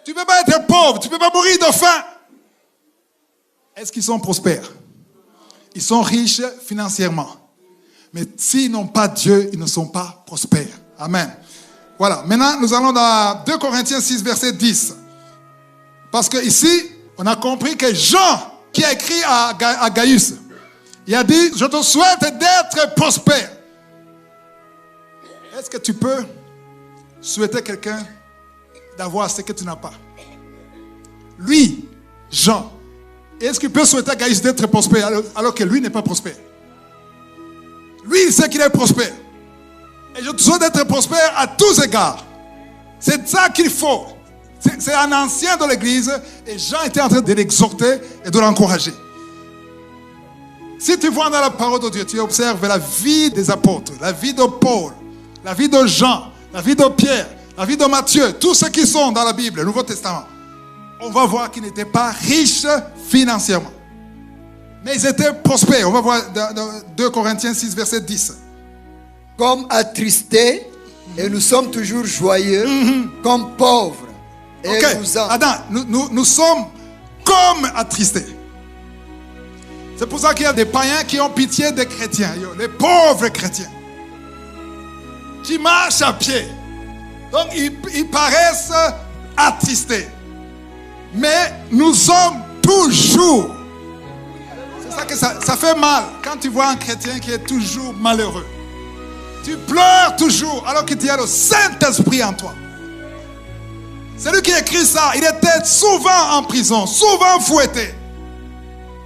Tu ne peux pas être pauvre, tu ne peux pas mourir de faim. Est-ce qu'ils sont prospères? Ils sont riches financièrement. Mais s'ils n'ont pas Dieu, ils ne sont pas prospères. Amen. Voilà. Maintenant, nous allons dans 2 Corinthiens 6, verset 10. Parce que ici, on a compris que Jean, qui a écrit à Gaius, il a dit, je te souhaite d'être prospère. Est-ce que tu peux souhaiter quelqu'un d'avoir ce que tu n'as pas? Lui, Jean, est-ce qu'il peut souhaiter à Gaius d'être prospère alors que lui n'est pas prospère? Lui, il sait qu'il est prospère. Et je te souhaite d'être prospère à tous égards. C'est ça qu'il faut. C'est un ancien de l'église et Jean était en train de l'exhorter et de l'encourager. Si tu vois dans la parole de Dieu, tu observes la vie des apôtres, la vie de Paul, la vie de Jean, la vie de Pierre, la vie de Matthieu, tous ceux qui sont dans la Bible, le Nouveau Testament, on va voir qu'ils n'étaient pas riches financièrement. Mais ils étaient prospères. On va voir dans 2 Corinthiens 6, verset 10. Comme attristés, et nous sommes toujours joyeux, comme pauvres. Et nous sommes comme attristés. C'est pour ça qu'il y a des païens qui ont pitié des chrétiens, les pauvres chrétiens, qui marchent à pied. Donc ils paraissent attristés. Mais nous sommes toujours. C'est ça que ça fait mal quand tu vois un chrétien qui est toujours malheureux. Tu pleures toujours alors que tu as le Saint-Esprit en toi. C'est lui qui écrit ça. Il était souvent en prison, souvent fouetté.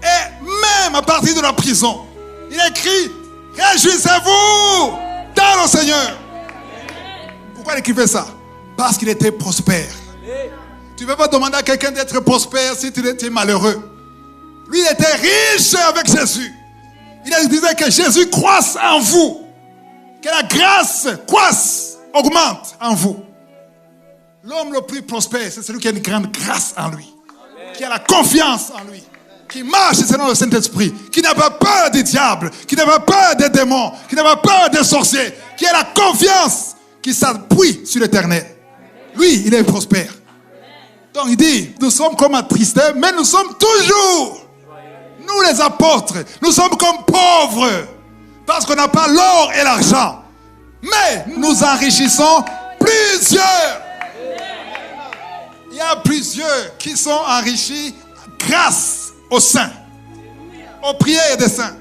Et même à partir de la prison, il écrit, réjouissez-vous dans le Seigneur. Pourquoi il écrivait ça? Parce qu'il était prospère. Tu ne peux pas demander à quelqu'un d'être prospère si tu es malheureux. Lui, il était riche avec Jésus. Il disait que Jésus croisse en vous. Que la grâce croisse, augmente en vous. L'homme le plus prospère, c'est celui qui a une grande grâce en lui. Qui a la confiance en lui. Qui marche selon le Saint-Esprit. Qui n'a pas peur du diable. Qui n'a pas peur des démons. Qui n'a pas peur des sorciers. Qui a la confiance. Qui s'appuie sur l'Éternel. Lui, il est prospère. Donc il dit, nous sommes comme attristés, mais nous sommes toujours, nous les apôtres, nous sommes comme pauvres, parce qu'on n'a pas l'or et l'argent. Mais nous enrichissons plusieurs. Il y a plusieurs qui sont enrichis grâce aux saints, aux prières des saints.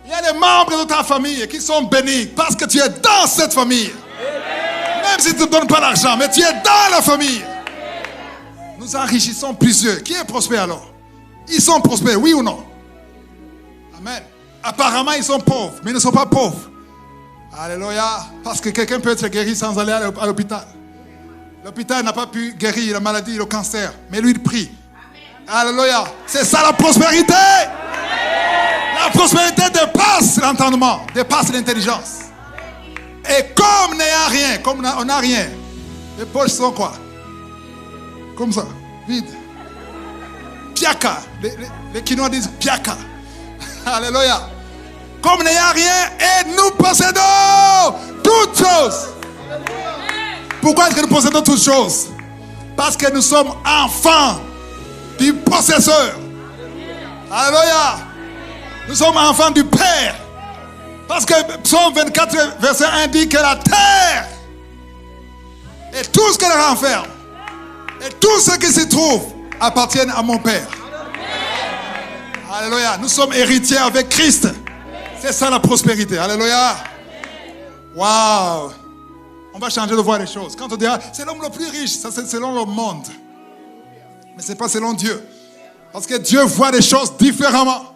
Il y a des membres de ta famille qui sont bénis parce que tu es dans cette famille. Même si tu ne te donnes pas l'argent, mais tu es dans la famille. Nous enrichissons plusieurs. Qui est prospère alors? Ils sont prospères, oui ou non? Amen. Apparemment, ils sont pauvres, mais ils ne sont pas pauvres. Alléluia. Parce que quelqu'un peut être guéri sans aller à l'hôpital. L'hôpital n'a pas pu guérir la maladie, le cancer, mais lui, il prie. Alléluia. C'est ça la prospérité. La prospérité dépasse l'entendement, dépasse l'intelligence. Et comme n'ayant rien, comme on n'a rien, les poches sont quoi? Comme ça, vide. Piaka. Les Quinois disent piaka. Alléluia. Comme n'ayant rien, et nous possédons toutes choses. Pourquoi est-ce que nous possédons toutes choses? Parce que nous sommes enfants du possesseur. Alléluia. Nous sommes enfants du Père. Parce que Psaume 24, verset 1 dit que la terre et tout ce qu'elle renferme et tout ce qui s'y trouve appartiennent à mon Père. Alléluia. Nous sommes héritiers avec Christ. C'est ça la prospérité. Alléluia. Waouh. On va changer de voir les choses. Quand on dit, c'est l'homme le plus riche, ça c'est selon le monde. Mais ce n'est pas selon Dieu. Parce que Dieu voit les choses différemment.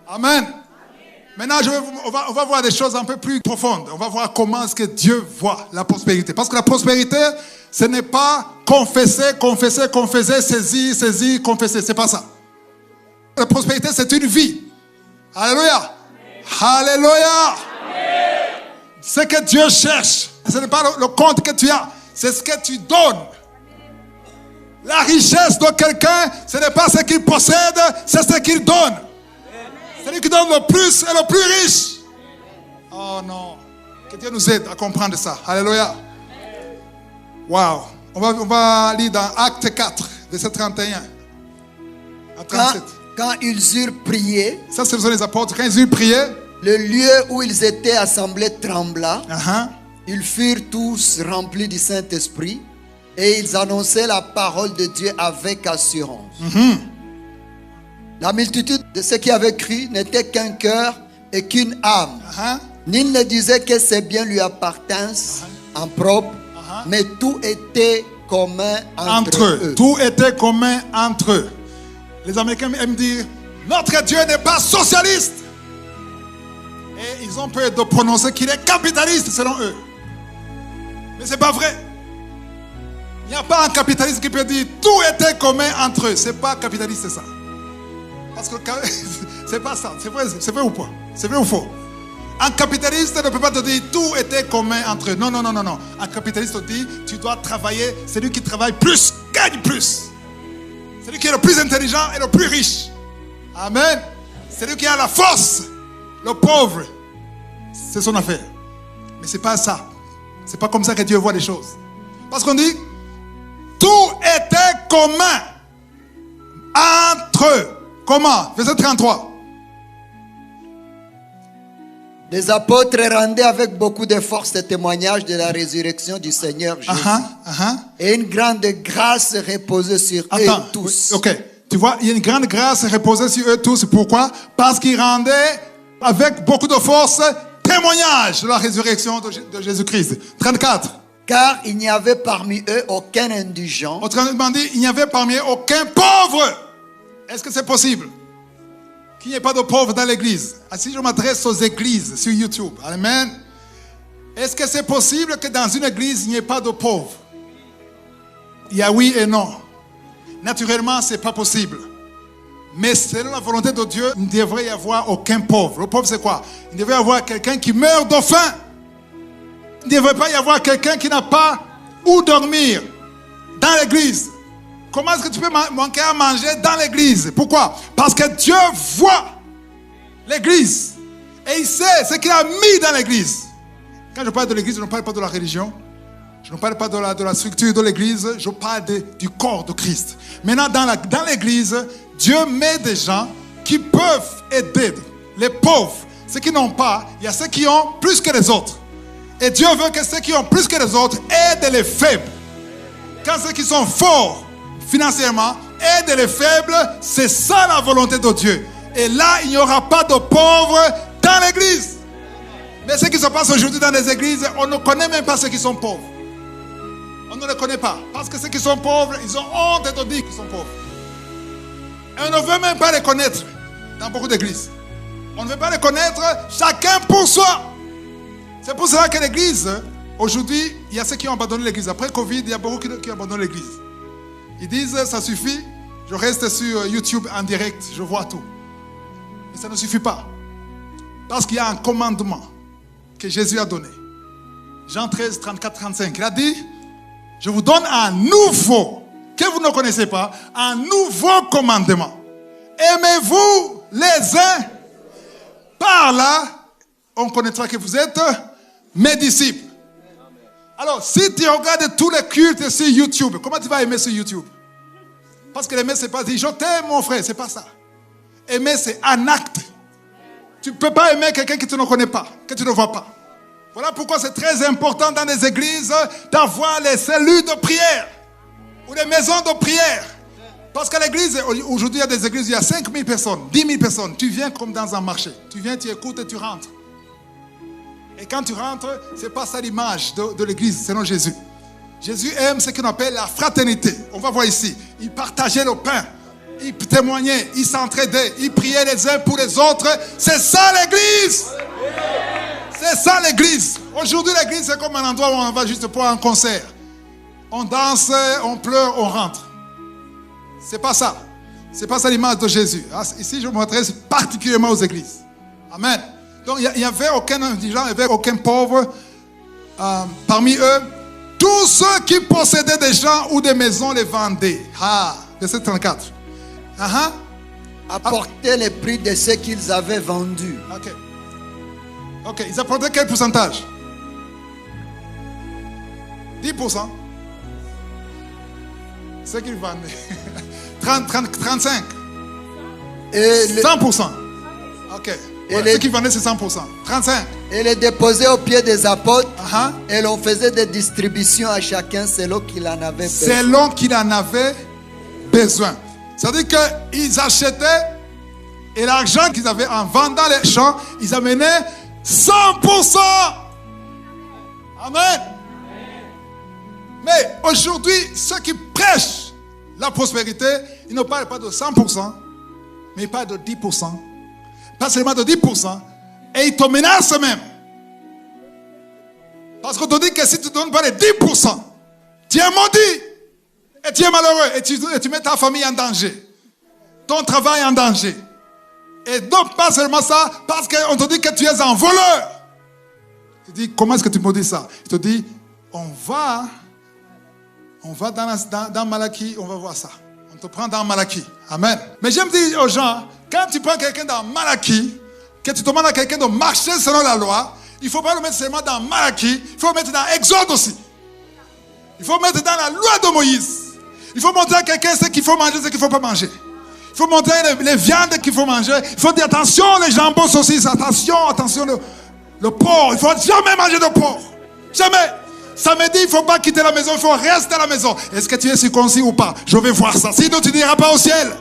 Amen. Maintenant, on va voir des choses un peu plus profondes. On va voir comment est-ce que Dieu voit la prospérité. Parce que la prospérité, ce n'est pas confesser, saisir, confesser. C'est pas ça. La prospérité, c'est une vie. Alléluia. Alléluia. Ce que Dieu cherche, ce n'est pas le compte que tu as, c'est ce que tu donnes. La richesse de quelqu'un, ce n'est pas ce qu'il possède, c'est ce qu'il donne. Celui qui donne le plus est le plus riche. Oh non. Que Dieu nous aide à comprendre ça. Alléluia. Wow. On va lire dans Acte 4, verset 31 à 37. Quand ils eurent prié, Ça, ce sont les apôtres. Quand ils eurent prié, le lieu où ils étaient assemblés trembla. uh-huh, Ils furent tous remplis du Saint-Esprit et ils annonçaient la parole de Dieu avec assurance. La multitude de ceux qui avaient cru n'était qu'un cœur et qu'une âme. uh-huh, Nul ne disait que ses biens lui appartinssent en propre, mais tout était commun entre eux. Tout était commun entre eux. Les Américains aiment dire, notre Dieu n'est pas socialiste. Et ils ont peur de prononcer qu'il est capitaliste selon eux. Mais ce n'est pas vrai. Il n'y a pas un capitaliste qui peut dire tout était commun entre eux. Ce n'est pas capitaliste, c'est ça. Parce que c'est pas ça. C'est vrai ou pas? C'est vrai ou faux? Un capitaliste ne peut pas te dire tout était commun entre eux. Non. Un capitaliste te dit tu dois travailler. Celui qui travaille plus gagne plus. Celui qui est le plus intelligent est le plus riche. Amen. Celui qui a la force, le pauvre, c'est son affaire. Mais c'est pas ça. C'est pas comme ça que Dieu voit les choses. Parce qu'on dit tout était commun entre eux. Comment? Verset 33. Les apôtres rendaient avec beaucoup de force ce témoignage de la résurrection du Seigneur Jésus. Et une grande grâce reposait sur eux tous. Ok. Tu vois, il y a une grande grâce reposée sur eux tous. Pourquoi? Parce qu'ils rendaient avec beaucoup de force témoignage de la résurrection de Jésus-Christ. 34. Car il n'y avait parmi eux aucun indigent. Autrement dit, il n'y avait parmi eux aucun pauvre. Est-ce que c'est possible qu'il n'y ait pas de pauvres dans l'église? Si je m'adresse aux églises sur YouTube, amen. Est-ce que c'est possible que dans une église, il n'y ait pas de pauvres? Il y a oui et non. Naturellement, ce n'est pas possible. Mais selon la volonté de Dieu, il ne devrait y avoir aucun pauvre. Le pauvre, c'est quoi? Il devrait y avoir quelqu'un qui meurt de faim. Il ne devrait pas y avoir quelqu'un qui n'a pas où dormir dans l'église. Comment est-ce que tu peux manquer à manger dans l'église? Pourquoi? Parce que Dieu voit l'église. Et il sait ce qu'il a mis dans l'église. Quand je parle de l'église, je ne parle pas de la religion. Je ne parle pas de la structure de l'église. Je parle du corps de Christ. Maintenant, dans l'église, Dieu met des gens qui peuvent aider les pauvres. Ceux qui n'ont pas, il y a ceux qui ont plus que les autres. Et Dieu veut que ceux qui ont plus que les autres aident les faibles. Quand ceux qui sont forts financièrement aident les faibles, c'est ça la volonté de Dieu. Et là, il n'y aura pas de pauvres dans l'église. Mais ce qui se passe aujourd'hui dans les églises, on ne connaît même pas ceux qui sont pauvres. On ne les connaît pas. Parce que ceux qui sont pauvres, ils ont honte de dire qu'ils sont pauvres. Et on ne veut même pas les connaître dans beaucoup d'églises. On ne veut pas les connaître, chacun pour soi. C'est pour cela que l'église, aujourd'hui, il y a ceux qui ont abandonné l'église. Après Covid, il y a beaucoup qui abandonnent l'église. Ils disent, ça suffit, je reste sur YouTube en direct, je vois tout. Mais ça ne suffit pas. Parce qu'il y a un commandement que Jésus a donné. Jean 13, 34, 35. Il a dit, je vous donne un nouveau, que vous ne connaissez pas, un nouveau commandement. Aimez-vous les uns. Par là, on connaîtra que vous êtes mes disciples. Alors, si tu regardes tous les cultes sur YouTube, comment tu vas aimer sur YouTube? Parce que l'aimer, c'est pas dire, je t'aime mon frère, c'est pas ça. Aimer, c'est un acte. Tu ne peux pas aimer quelqu'un que tu ne connais pas, que tu ne vois pas. Voilà pourquoi c'est très important dans les églises d'avoir les cellules de prière ou les maisons de prière. Parce qu'à l'église, aujourd'hui, il y a des églises, il y a 5 000 personnes, 10 000 personnes. Tu viens comme dans un marché. Tu viens, tu écoutes et tu rentres. Et quand tu rentres, ce n'est pas ça l'image de l'église, selon Jésus. Jésus aime ce qu'on appelle la fraternité. On va voir ici. Il partageait le pain. Il témoignait. Il s'entraidait. Il priait les uns pour les autres. C'est ça l'église. C'est ça l'église. Aujourd'hui, l'église, c'est comme un endroit où on va juste pour un concert. On danse, on pleure, on rentre. C'est pas ça. C'est pas ça l'image de Jésus. Ici, je m'adresse particulièrement aux églises. Amen. Donc, il n'y avait aucun indigent, il n'y avait aucun pauvre parmi eux. Tous ceux qui possédaient des champs ou des maisons les vendaient. Verset 34. Apportaient les prix de ce qu'ils avaient vendu. Ok. Ils apportaient quel pourcentage? 10%. Ce qu'ils vendaient. 35. Et 100%. Ok. Et Ouais, ce qu'ils vendaient, c'est 100%. 35. et les déposait aux pieds des apôtres. Uh-huh. Et l'on faisait des distributions à chacun selon qu'il en avait besoin. Selon qu'il en avait besoin. C'est-à-dire qu'ils achetaient et l'argent qu'ils avaient en vendant les champs, ils amenaient 100%. Amen. Mais aujourd'hui, ceux qui prêchent la prospérité, ils ne parlent pas de 100%, mais ils parlent de 10%. Pas seulement de 10%. Et ils te menacent même. Parce qu'on te dit que si tu ne donnes pas les 10%, tu es maudit. Et tu es malheureux. Et tu mets ta famille en danger. Ton travail en danger. Et donc, pas seulement ça, parce qu'on te dit que tu es un voleur. Tu dis, comment est-ce que tu me dis ça? Il te dit, on va dans Malachie, on va voir ça. On te prend dans Malachie. Amen. Mais j'aime dire aux gens, quand tu prends quelqu'un dans Malachie, que tu demandes à quelqu'un de marcher selon la loi, il ne faut pas le mettre seulement dans Malachie, il faut le mettre dans Exode aussi. Il faut le mettre dans la loi de Moïse. Il faut montrer à quelqu'un ce qu'il faut manger, ce qu'il ne faut pas manger. Il faut montrer les viandes qu'il faut manger. Il faut dire attention les jambons saucisses, attention le porc. Il ne faut jamais manger de porc. Jamais. Samedi, il ne faut pas quitter la maison, il faut rester à la maison. Est-ce que tu es circoncis ou pas? Je vais voir ça. Sinon, tu n'iras pas au ciel.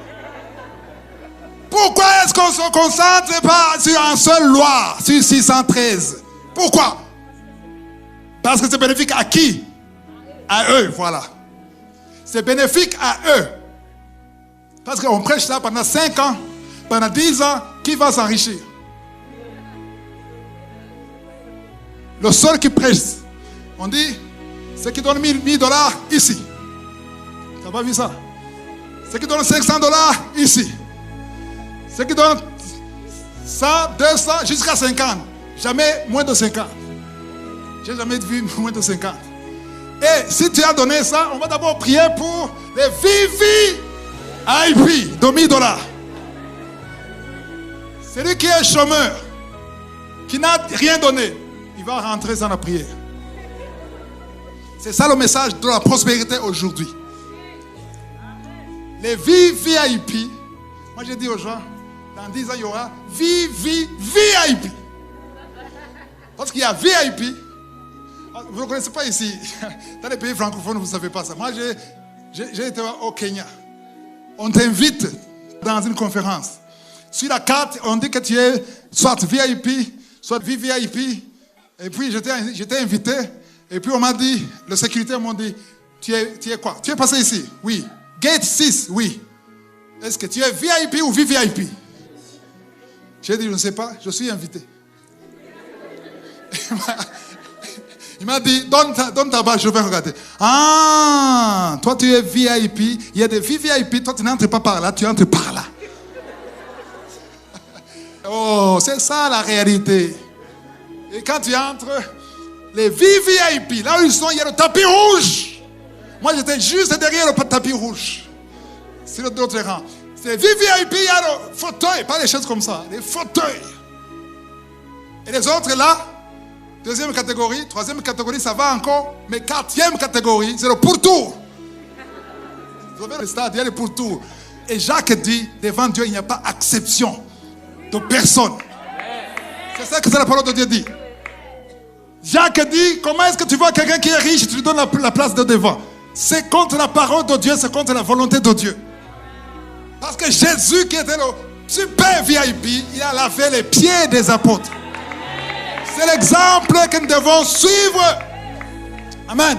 Pourquoi est-ce qu'on ne se concentre pas sur une seule loi, sur 613? Pourquoi? Parce que c'est bénéfique à qui? À eux, voilà. C'est bénéfique à eux. Parce qu'on prêche ça pendant 5 ans, pendant 10 ans, qui va s'enrichir? Le seul qui prêche, on dit, ceux qui donnent $1000 ici. Tu n'as pas vu ça? Ceux qui donnent $500 ici. Ceux qui donnent 100, 200, jusqu'à 50. Jamais moins de 50. J'ai jamais vu moins de 50. Et si tu as donné ça, on va d'abord prier pour les VVIP de $1000. Celui qui est chômeur, qui n'a rien donné, il va rentrer sans la prière. C'est ça le message de la prospérité aujourd'hui. Les VVIP, moi j'ai dit aux gens, dans 10 ans il y aura VVVIP. Parce qu'il y a VIP. Vous ne connaissez pas ici. Dans les pays francophones, vous ne savez pas ça. Moi, j'ai été au Kenya. On t'invite dans une conférence. Sur la carte, on dit que tu es soit VIP, soit VVIP. Et puis, j'étais invité. Et puis, on m'a dit, le sécuritaire m'a dit, tu es quoi? Tu es passé ici? Oui. Gate 6? Oui. Est-ce que tu es VIP ou VVIP? J'ai dit, je ne sais pas, je suis invité. Il m'a dit, donne ta base, je vais regarder. Ah, toi tu es VIP, il y a des VIP, toi tu n'entres pas par là, tu entres par là. Oh, c'est ça la réalité. Et quand tu entres, les VIP, là où ils sont, il y a le tapis rouge. Moi j'étais juste derrière le tapis rouge. C'est l'autre rang. C'est VIP, il y a le fauteuil, pas des choses comme ça, les fauteuils. Et les autres là, deuxième catégorie, troisième catégorie, ça va encore. Mais quatrième catégorie, c'est le pourtour. Vous avez le stade, il y a le pourtour. Et Jacques dit, devant Dieu, il n'y a pas acception de personne. C'est ça que la parole de Dieu dit. Jacques dit, comment est-ce que tu vois quelqu'un qui est riche, tu lui donnes la place de devant? C'est contre la parole de Dieu, c'est contre la volonté de Dieu. Parce que Jésus, qui était le super VIP, il a lavé les pieds des apôtres. C'est l'exemple que nous devons suivre. Amen.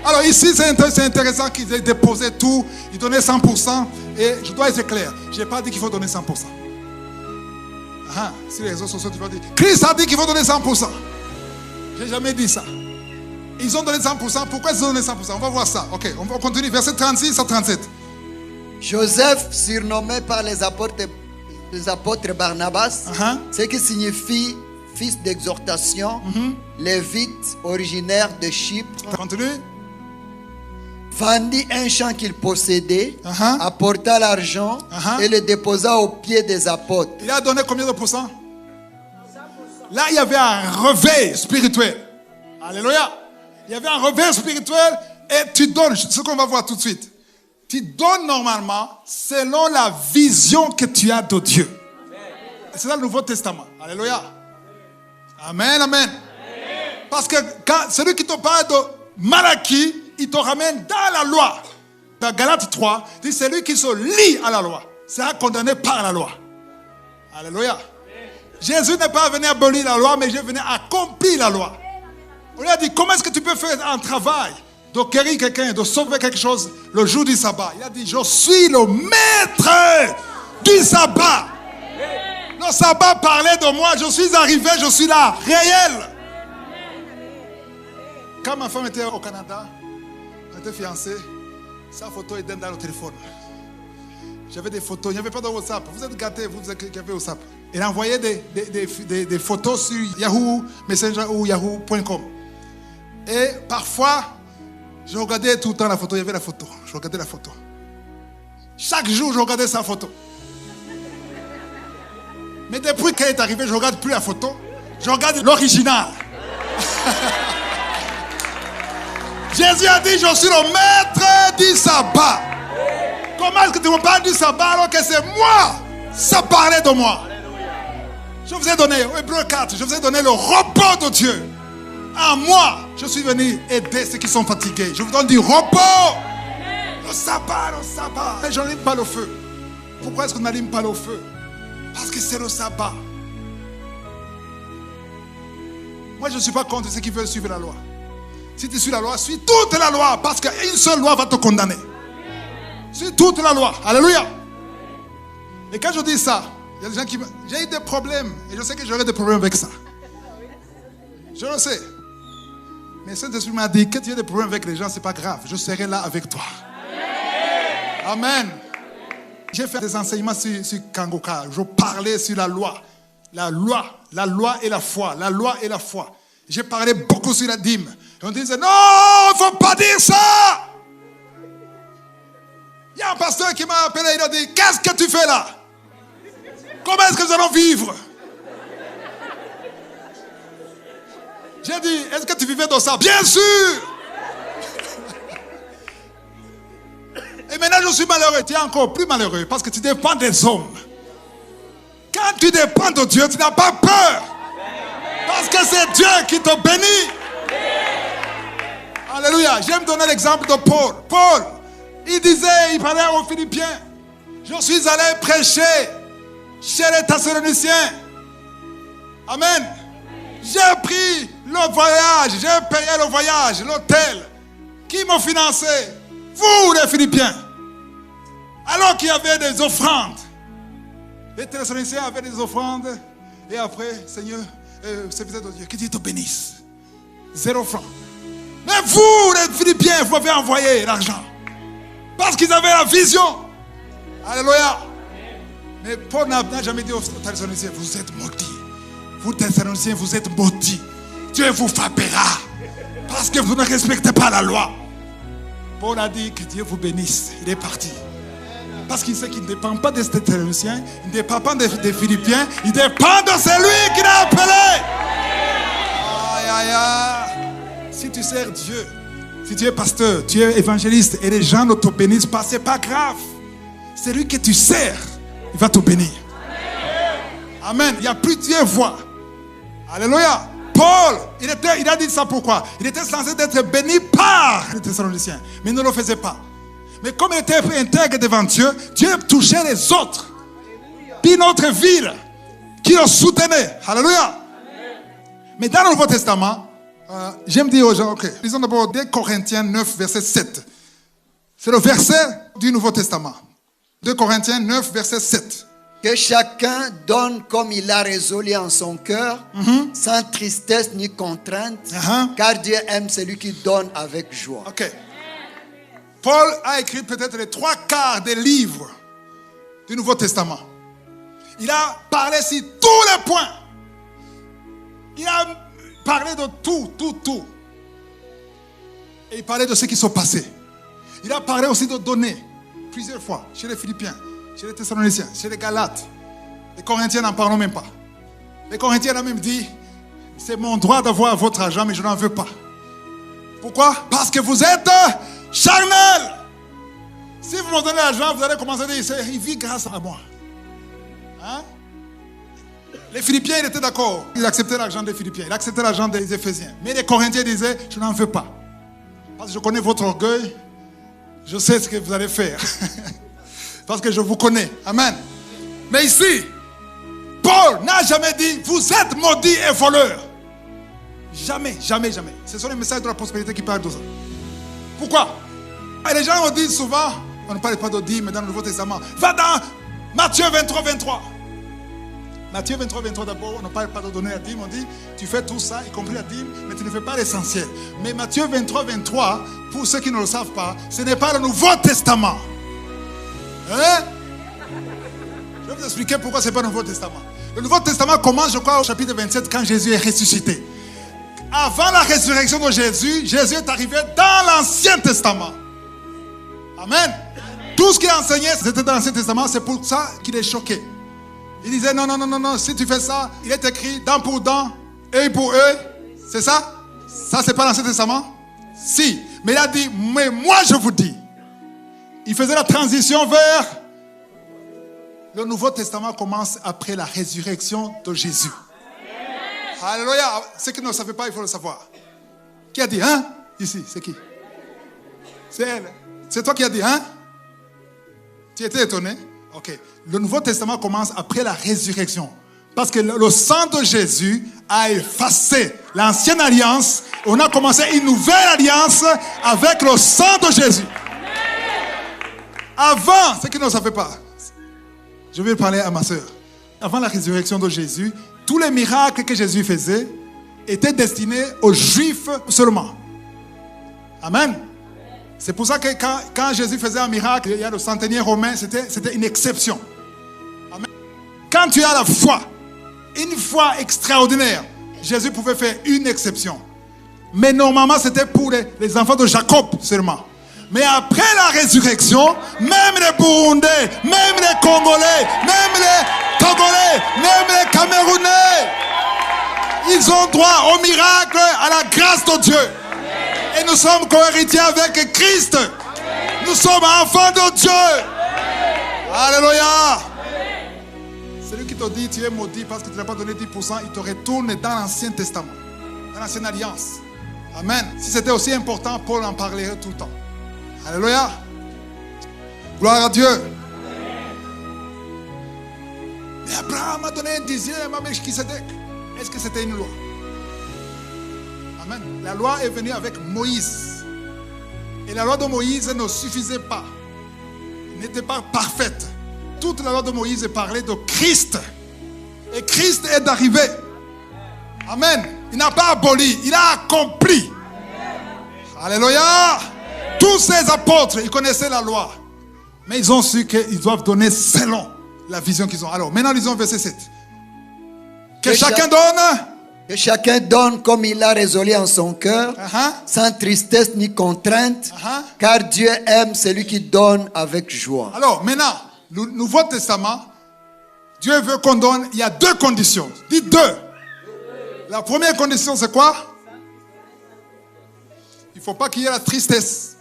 Alors ici, c'est intéressant qu'ils aient déposé tout. Ils donnaient 100%. Et je dois être clair. Je n'ai pas dit qu'il faut donner 100%. Sur les réseaux sociaux, tu vas dire, Christ a dit qu'il faut donner 100%. Je n'ai jamais dit ça. Ils ont donné 100%. Pourquoi ils ont donné 100%? On va voir ça. Ok, on va continuer. Verset 36 à 37. Joseph, surnommé par les apôtres Barnabas, ce qui signifie fils d'exhortation, lévite, originaire de Chypre, continue. vendit un champ qu'il possédait, apporta l'argent et le déposa aux pieds des apôtres. Il a donné combien de pourcents? Là, il y avait un réveil spirituel. Alléluia. Il y avait un réveil spirituel et tu donnes, ce qu'on va voir tout de suite. Tu donnes normalement selon la vision que tu as de Dieu. C'est dans le Nouveau Testament. Alléluia. Amen, amen. Parce que quand celui qui te parle de Malachie, il te ramène dans la loi. Dans Galates 3, il dit celui qui se lie à la loi sera condamné par la loi. Alléluia. Jésus n'est pas venu abolir la loi, mais il est venu accomplir la loi. On lui a dit, comment est-ce que tu peux faire un travail de guérir quelqu'un, de sauver quelque chose le jour du sabbat? Il a dit, je suis le maître du sabbat. Le sabbat parlait de moi, je suis arrivé, je suis là, réel. Quand ma femme était au Canada, on était fiancés, sa photo est dans le téléphone. J'avais des photos, il n'y avait pas de WhatsApp. Vous êtes gâtés, vous qui avez WhatsApp. Elle envoyait des photos sur Yahoo Messenger ou Yahoo.com. Et parfois, je regardais tout le temps la photo. Il y avait la photo. Je regardais la photo. Chaque jour, je regardais sa photo. Mais depuis qu'elle est arrivée, je ne regarde plus la photo. Je regarde l'original. Jésus a dit, je suis le maître du sabbat. Comment est-ce que tu me parles du sabbat alors que c'est moi? Ça parlait de moi. Je vous ai donné, Hébreux 4, je vous ai donné le repos de Dieu. À moi, je suis venu aider ceux qui sont fatigués. Je vous donne du repos. Le sabbat, le sabbat. Mais je n'allume pas le feu. Pourquoi est-ce qu'on n'allume pas le feu? Parce que c'est le sabbat. Moi, je ne suis pas contre ceux qui veulent suivre la loi. Si tu suis la loi, suis toute la loi. Parce qu'une seule loi va te condamner. Suis toute la loi. Alléluia. Et quand je dis ça, il y a des gens qui... J'ai eu des problèmes. Et je sais que j'aurai des problèmes avec ça. Je le sais. Mais Saint-Esprit m'a dit, que tu aies des problèmes avec les gens, ce n'est pas grave. Je serai là avec toi. Amen. J'ai fait des enseignements sur Kangoka. Je parlais sur la loi. La loi et la foi. La loi et la foi. J'ai parlé beaucoup sur la dîme. Et on disait, non, il ne faut pas dire ça. Il y a un pasteur qui m'a appelé, il a dit, qu'est-ce que tu fais là? Comment est-ce que nous allons vivre? J'ai dit, est-ce que tu vivais dans ça? Bien sûr. Et maintenant je suis malheureux. Tu es encore plus malheureux parce que tu dépends des hommes. Quand tu dépends de Dieu, tu n'as pas peur. Parce que c'est Dieu qui te bénit. Alléluia. J'aime donner l'exemple de Paul. Paul, il parlait aux Philippiens, je suis allé prêcher chez les Thessaloniciens. Amen. J'ai pris le voyage, j'ai payé le voyage, l'hôtel. Qui m'a financé? Vous les Philippiens. Alors qu'il y avait des offrandes. Les Thessaloniciens avaient des offrandes. Et après, Seigneur, serviteur de Dieu, que Dieu te bénisse. 0 franc. Mais vous les Philippiens, vous m'avez envoyé l'argent. Parce qu'ils avaient la vision. Alléluia. Mais Paul n'a jamais dit aux Thessaloniciens, vous êtes maudits. Vous Thessaloniciens, vous êtes maudits. Dieu vous frappera. Parce que vous ne respectez pas la loi. Paul a dit que Dieu vous bénisse. Il est parti. Parce qu'il sait qu'il ne dépend pas des Thessaloniciens. Il ne dépend pas des Philippiens. Il dépend de celui qui l'a appelé. Aïe, aïe, aïe. Si tu sers Dieu, si tu es pasteur, tu es évangéliste et les gens ne te bénissent pas, ce n'est pas grave. Celui que tu sers, il va te bénir. Amen. Il y a plusieurs voies. Alléluia. Paul, il a dit ça pourquoi? Il était censé être béni par les Thessaloniciens, mais il ne le faisait pas. Mais comme il était intègre devant Dieu, Dieu touchait les autres. Puis notre ville, qui le soutenait. Alléluia. Mais dans le Nouveau Testament, j'aime dire aux gens, ok, lisons d'abord 2 Corinthiens 9, verset 7. C'est le verset du Nouveau Testament. 2 Corinthiens 9, verset 7. Que chacun donne comme il a résolu en son cœur, sans tristesse ni contrainte, car Dieu aime celui qui donne avec joie. Ok. Paul a écrit peut-être les 3/4 des livres du Nouveau Testament. Il a parlé sur tous les points. Il a parlé de tout. Et il parlait de ce qui s'est passé. Il a parlé aussi de donner plusieurs fois chez les Philippiens, chez les Thessaloniciens, chez les Galates. Les Corinthiens n'en parlons même pas. Les Corinthiens ont même dit, c'est mon droit d'avoir votre argent, mais je n'en veux pas. Pourquoi? Parce que vous êtes charnel. Si vous me donnez l'argent, vous allez commencer à dire, il vit grâce à moi. Hein? Les Philippiens, ils étaient d'accord. Ils acceptaient l'argent des Philippiens. Ils acceptaient l'argent des Éphésiens. Mais les Corinthiens disaient, je n'en veux pas. Parce que je connais votre orgueil. Je sais ce que vous allez faire. Parce que je vous connais. Amen. Mais ici, Paul n'a jamais dit, vous êtes maudits et voleurs. Jamais, jamais, jamais. Ce sont les messages de la prospérité qui parlent de ça. Pourquoi? Et les gens ont dit souvent, on ne parle pas de dîmes dans le Nouveau Testament. Va dans Matthieu 23, 23. Matthieu 23, 23 d'abord, on ne parle pas de donner la dîme. On dit, tu fais tout ça, y compris la dîme, mais tu ne fais pas l'essentiel. Mais Matthieu 23, 23, pour ceux qui ne le savent pas, ce n'est pas le Nouveau Testament. Hein? Je vais vous expliquer pourquoi ce n'est pas le Nouveau Testament. Le Nouveau Testament commence, je crois, au chapitre 27, quand Jésus est ressuscité. Avant la résurrection de Jésus, Jésus est arrivé dans l'Ancien Testament. Amen. Tout ce qu'il enseignait, c'était dans l'Ancien Testament. C'est pour ça qu'il est choqué. Il disait non, non, non, non, non. Si tu fais ça, il est écrit dent pour dent, œil pour œil. C'est ça? Ça, c'est pas l'Ancien Testament? Si. Mais il a dit, mais moi je vous dis. Il faisait la transition vers... Le Nouveau Testament commence après la résurrection de Jésus. Alléluia. Ceux qui ne le savaient pas, il faut le savoir. Qui a dit, hein? Ici, c'est qui? C'est elle. C'est toi qui as dit, hein? Tu étais étonné? Ok. Le Nouveau Testament commence après la résurrection. Parce que le sang de Jésus a effacé l'ancienne alliance. On a commencé une nouvelle alliance avec le sang de Jésus. Avant, ceux qui ne le savaient pas, je vais parler à ma soeur. Avant la résurrection de Jésus, tous les miracles que Jésus faisait étaient destinés aux Juifs seulement. Amen. C'est pour ça que quand Jésus faisait un miracle, il y a le centenier romain, c'était une exception. Amen. Quand tu as la foi, une foi extraordinaire, Jésus pouvait faire une exception. Mais normalement, c'était pour les enfants de Jacob seulement. Mais après la résurrection, même les Burundais, même les Congolais, même les Togolais, même les Camerounais, ils ont droit au miracle, à la grâce de Dieu. Et nous sommes co-héritiers avec Christ. Nous sommes enfants de Dieu. Alléluia. Celui qui te dit tu es maudit parce que tu n'as pas donné 10%, il te retourne dans l'Ancien Testament, dans l'Ancienne Alliance. Amen. Si c'était aussi important, Paul en parlerait tout le temps. Alléluia. Gloire à Dieu. Mais Abraham a donné un dixième à Melchisedec. Est-ce que c'était une loi? Amen. La loi est venue avec Moïse. Et la loi de Moïse ne suffisait pas. Elle n'était pas parfaite. Toute la loi de Moïse parlait de Christ. Et Christ est arrivé. Amen. Il n'a pas aboli, il a accompli. Alléluia. Tous ces apôtres, ils connaissaient la loi. Mais ils ont su qu'ils doivent donner selon la vision qu'ils ont. Alors, maintenant, lisons verset 7. Que chacun donne. Que chacun donne comme il l'a résolu en son cœur, sans tristesse ni contrainte, car Dieu aime celui qui donne avec joie. Alors, maintenant, le Nouveau Testament, Dieu veut qu'on donne, il y a deux conditions. Dites deux. La première condition, c'est quoi? Il ne faut pas qu'il y ait la tristesse.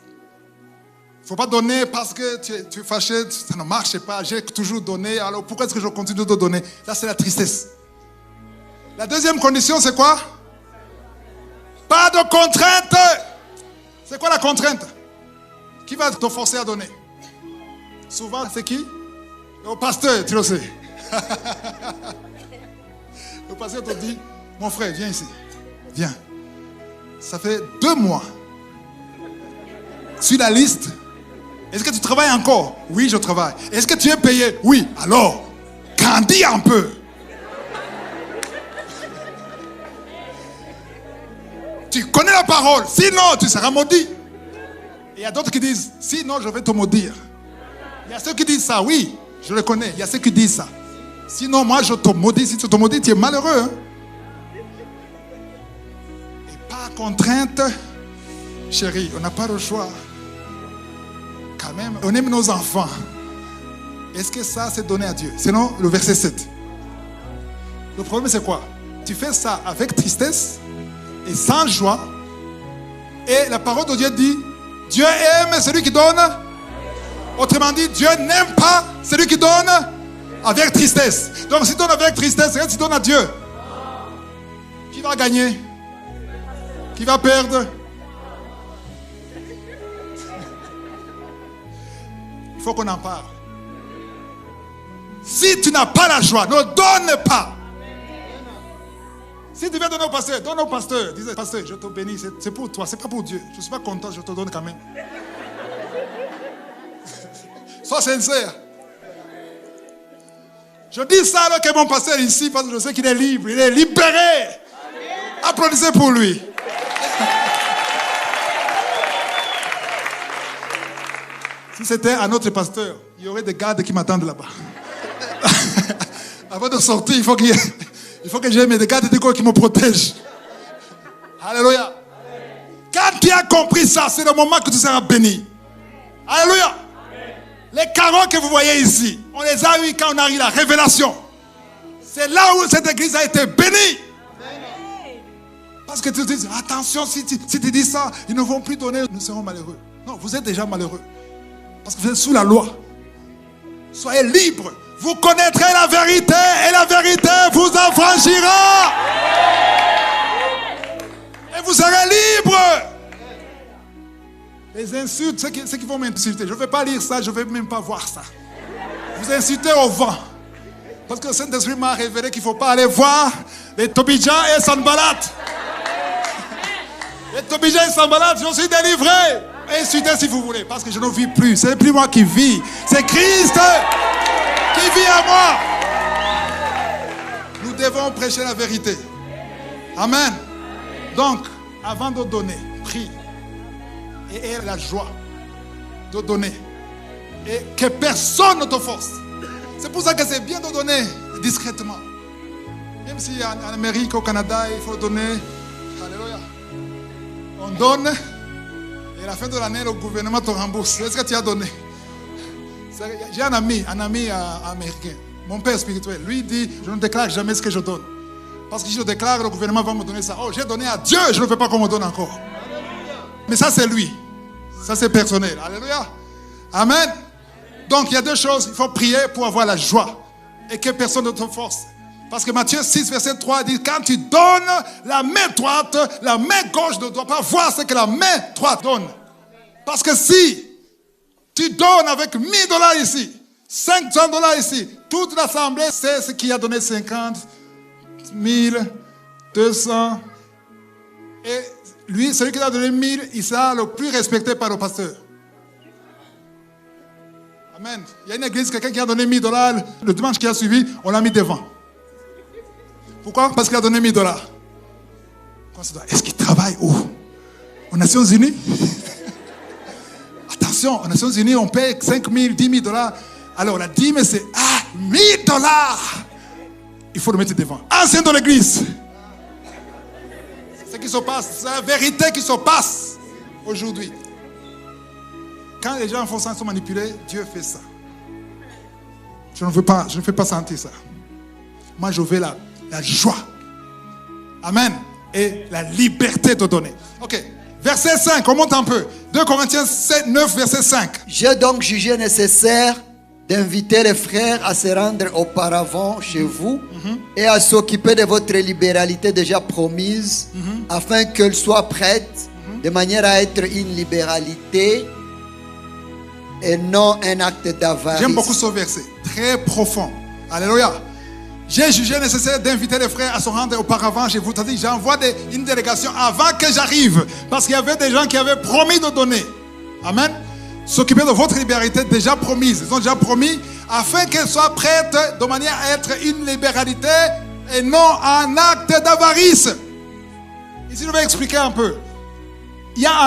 Il ne faut pas donner parce que tu es fâché, ça ne marche pas, j'ai toujours donné, alors pourquoi est-ce que je continue de donner? Là, c'est la tristesse. La deuxième condition, c'est quoi? Pas de contrainte. C'est quoi la contrainte? Qui va te forcer à donner? Souvent, c'est qui? Le pasteur, tu le sais. Le pasteur te dit, mon frère, viens ici. Viens. Ça fait 2 mois. Sur la liste. Est-ce que tu travailles encore? Oui, je travaille. Est-ce que tu es payé? Oui. Alors, grandis un peu. Tu connais la parole. Sinon, tu seras maudit. Et il y a d'autres qui disent, sinon, je vais te maudire. Il y a ceux qui disent ça. Oui, je le connais. Il y a ceux qui disent ça. Sinon, moi, je te maudis. Si tu te maudis, tu es malheureux. Hein? Et par contrainte, chérie, on n'a pas le choix. Quand même, on aime nos enfants. Est-ce que ça, c'est donné à Dieu? Sinon, le verset 7. Le problème, c'est quoi? Tu fais ça avec tristesse et sans joie. Et la parole de Dieu dit, Dieu aime celui qui donne. Autrement dit, Dieu n'aime pas celui qui donne avec tristesse. Donc si tu donnes avec tristesse, regarde, tu donnes à Dieu. Qui va gagner? Qui va perdre? Il faut qu'on en parle. Si tu n'as pas la joie, ne donne pas. Si tu veux donner au pasteur, donne au pasteur. Dis, pasteur, je te bénis, c'est pour toi, c'est pas pour Dieu. Je ne suis pas content, je te donne quand même. Sois sincère. Je dis ça alors que mon pasteur ici, parce que je sais qu'il est libre, il est libéré. Applaudissez pour lui. Si c'était un autre pasteur, il y aurait des gardes qui m'attendent là-bas. Avant de sortir, il faut que j'aie mes gardes de corps qui me protègent. Alléluia. Quand tu as compris ça, c'est le moment que tu seras béni. Alléluia. Les carreaux que vous voyez ici, on les a eu quand on a eu la révélation. C'est là où cette église a été bénie. Parce que tu te dis, attention, si tu dis ça, ils ne vont plus donner, nous serons malheureux. Non, vous êtes déjà malheureux. Parce que vous êtes sous la loi. Soyez libres. Vous connaîtrez la vérité et la vérité vous affranchira. Et vous serez libres. Les insultes, ceux qui vont m'insulter, je ne vais pas lire ça, je ne vais même pas voir ça. Vous insultez au vent. Parce que le Saint-Esprit m'a révélé qu'il ne faut pas aller voir les Tobija et Sanballat. Les Tobija et Sanballat, je suis délivré. Insultez si vous voulez, parce que je ne vis plus. Ce n'est plus moi qui vis, c'est Christ qui vit en moi. Nous devons prêcher la vérité. Amen. Donc, avant de donner, prie. Et aie la joie de donner. Et que personne ne te force. C'est pour ça que c'est bien de donner discrètement. Même si en Amérique, au Canada, il faut donner. Alléluia. On donne. Et à la fin de l'année, le gouvernement te rembourse. Est-ce que tu as donné? J'ai un ami américain. Mon père spirituel. Lui dit, je ne déclare jamais ce que je donne. Parce que si je déclare, le gouvernement va me donner ça. Oh, j'ai donné à Dieu, je ne veux pas qu'on me donne encore. Mais ça, c'est lui. Ça, c'est personnel. Alléluia. Amen. Donc, il y a deux choses. Il faut prier pour avoir la joie. Et que personne ne te force. Parce que Matthieu 6, verset 3 dit, quand tu donnes la main droite, la main gauche ne doit pas voir ce que la main droite donne. Parce que si tu donnes avec $1000 ici, $500 ici, toute l'assemblée sait ce qui a donné 50, 1000, 200. Et lui, celui qui a donné 1000, il sera le plus respecté par le pasteur. Amen. Il y a une église, quelqu'un qui a donné $1000, le dimanche qui a suivi, on l'a mis devant. Pourquoi? Parce qu'il a donné $1000. Est-ce qu'il travaille où? Aux Nations Unies? Attention, aux Nations Unies, on paye 5 000, 10 000 $. Alors la dîme, c'est $1000. Il faut le mettre devant. Ancien de l'église. C'est ce qui se passe. C'est la vérité qui se passe aujourd'hui. Quand les gens font ça, ils sont manipulés, Dieu fait ça. Je ne fais pas sentir ça. Moi, je veux la joie. Amen. Et la liberté de donner. Ok. Verset 5, on monte un peu. 2 Corinthiens 9, verset 5. J'ai donc jugé nécessaire d'inviter les frères à se rendre auparavant chez vous et à s'occuper de votre libéralité déjà promise, afin qu'elle soit prête, de manière à être une libéralité et non un acte d'avarice. J'aime beaucoup ce verset, très profond. Alléluia. J'ai jugé nécessaire d'inviter les frères à se rendre auparavant chez vous. C'est-à-dire, j'envoie une délégation avant que j'arrive. Parce qu'il y avait des gens qui avaient promis de donner. Amen. S'occuper de votre libéralité déjà promise. Ils ont déjà promis afin qu'elle soit prête de manière à être une libéralité et non un acte d'avarice. Ici, je vais expliquer un peu. Il y a